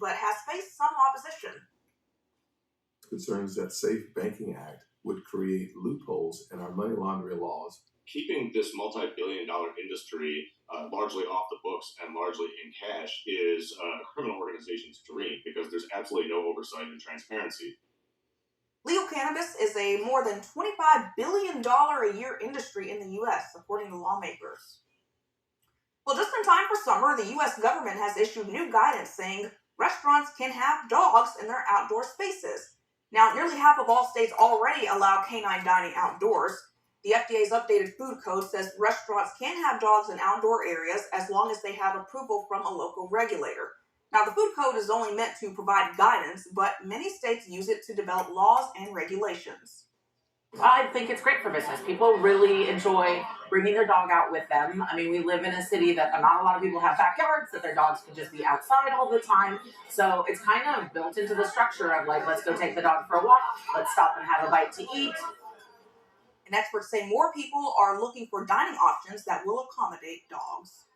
but has faced some opposition. Concerns that Safe Banking Act would create loopholes in our money laundering laws. Keeping this multi-billion-dollar industry largely off the books and largely in cash is a criminal organization's dream because there's absolutely no oversight and transparency. Legal cannabis is a more than $25 billion a year industry in the U.S., according to lawmakers. Well, just in time for summer, the U.S. government has issued new guidance saying restaurants can have dogs in their outdoor spaces. Now, nearly half of all states already allow canine dining outdoors. The FDA's updated food code says restaurants can have dogs in outdoor areas as long as they have approval from a local regulator. Now, the food code is only meant to provide guidance, but many states use it to develop laws and regulations. I think it's great for business. People really enjoy bringing their dog out with them. I mean, we live in a city that not a lot of people have backyards, that their dogs can just be outside all the time. So it's kind of built into the structure of like, let's go take the dog for a walk, let's stop and have a bite to eat. And experts say more people are looking for dining options that will accommodate dogs.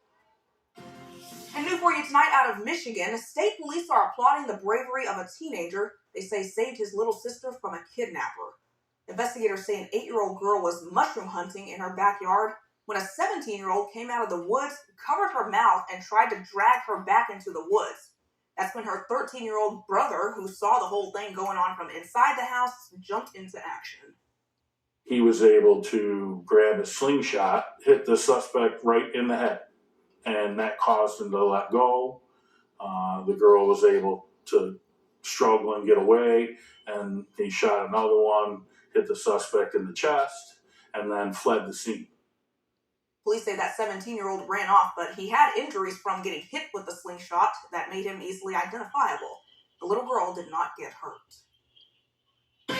And new for you tonight out of Michigan, state police are applauding the bravery of a teenager they say saved his little sister from a kidnapper. Investigators say an 8-year-old girl was mushroom hunting in her backyard when a 17-year-old came out of the woods, covered her mouth, and tried to drag her back into the woods. That's when her 13-year-old brother, who saw the whole thing going on from inside the house, jumped into action. He was able to grab a slingshot, hit the suspect right in the head, and that caused him to let go. The girl was able to struggle and get away, and he shot another one, hit the suspect in the chest, and then fled the scene. Police say that 17-year-old ran off, but he had injuries from getting hit with the slingshot that made him easily identifiable. The little girl did not get hurt. We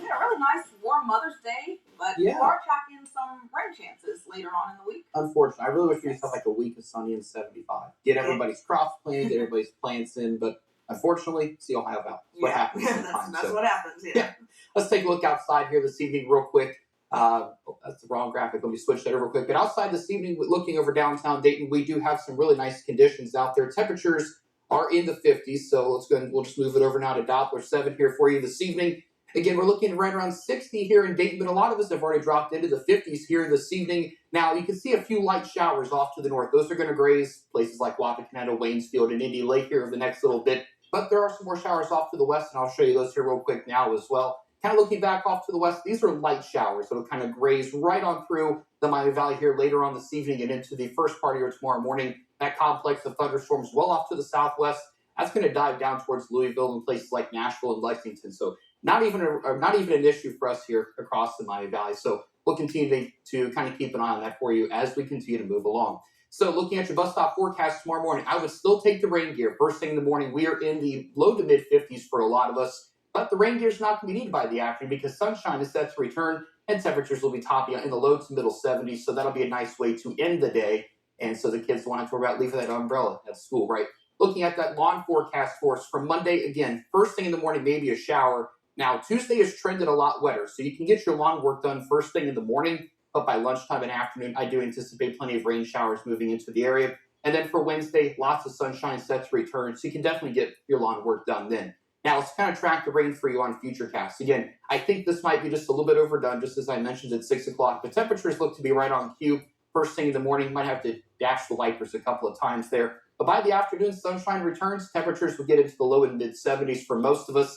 had a really nice warm Mother's Day, but we are tracking some rain chances later on in the week. Unfortunately, I really wish we just had like a week of sunny and 75. Get everybody's crops planted, get everybody's plants in, but unfortunately, see Ohio Valley. What happens sometimes. That's what happens, yeah. Let's take a look outside here this evening real quick. That's the wrong graphic. Let me switch that over real quick. But outside this evening, looking over downtown Dayton, we do have some really nice conditions out there. Temperatures are in the 50s, so let's go ahead and we'll just move it over now to Doppler 7 here for you this evening. Again, we're looking right around 60 here in Dayton, but a lot of us have already dropped into the 50s here this evening. Now, you can see a few light showers off to the north. Those are going to graze places like Wapakoneta, Waynesfield, and Indy Lake here over the next little bit. But there are some more showers off to the west, and I'll show you those here real quick now as well. Kind of looking back off to the west, these are light showers. So it'll kind of graze right on through the Miami Valley here later on this evening and into the first part of your tomorrow morning. That complex of thunderstorms well off to the southwest. That's going to dive down towards Louisville and places like Nashville and Lexington. So not even an issue for us here across the Miami Valley. So we'll continue to kind of keep an eye on that for you as we continue to move along. So looking at your bus stop forecast tomorrow morning, I would still take the rain gear. First thing in the morning, we are in the low to mid 50s for a lot of us. But the rain gear is not going to be needed by the afternoon because sunshine is set to return and temperatures will be topping in the low to middle 70s. So that'll be a nice way to end the day. And so the kids won't have to worry about leaving that umbrella at school, right? Looking at that lawn forecast for us from Monday, again, first thing in the morning, maybe a shower. Now, Tuesday is trended a lot wetter, so you can get your lawn work done first thing in the morning, but by lunchtime and afternoon, I do anticipate plenty of rain showers moving into the area. And then for Wednesday, lots of sunshine set to return, so you can definitely get your lawn work done then. Now, let's kind of track the rain for you on future casts. Again, I think this might be just a little bit overdone, just as I mentioned at 6 o'clock. The temperatures look to be right on cue. First thing in the morning, might have to dash the wipers a couple of times there. But by the afternoon, sunshine returns. Temperatures will get into the low and mid 70s for most of us.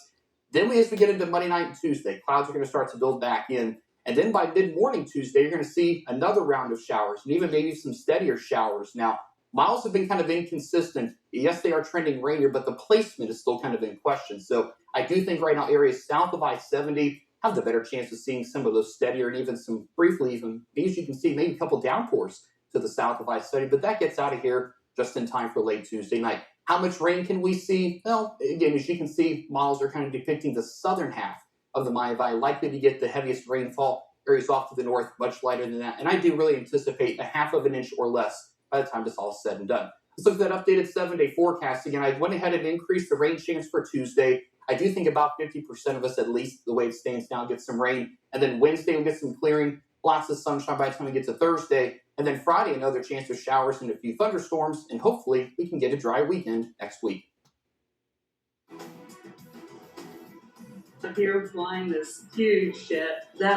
Then as we get into Monday night and Tuesday, clouds are going to start to build back in. And then by mid-morning Tuesday, you're going to see another round of showers and even maybe some steadier showers. Now, miles have been kind of inconsistent. Yes, they are trending rainier, but the placement is still kind of in question. So I do think right now areas south of I-70 have the better chance of seeing some of those steadier and even some briefly even, as you can see, maybe a couple downpours to the south of I-70. But that gets out of here just in time for late Tuesday night. How much rain can we see? Well, again, as you can see, models are kind of depicting the southern half of the Miami Valley, likely to get the heaviest rainfall. Areas off to the north, much lighter than that. And I do really anticipate a half of an inch or less by the time it's all said and done. Let's look at that updated 7-day forecast. Again, I went ahead and increased the rain chance for Tuesday. I do think about 50% of us, at least the way it stands now, get some rain. And then Wednesday we'll get some clearing, lots of sunshine by the time we get to Thursday. And then Friday, another chance of showers and a few thunderstorms, and hopefully we can get a dry weekend next week. Here flying this huge ship. That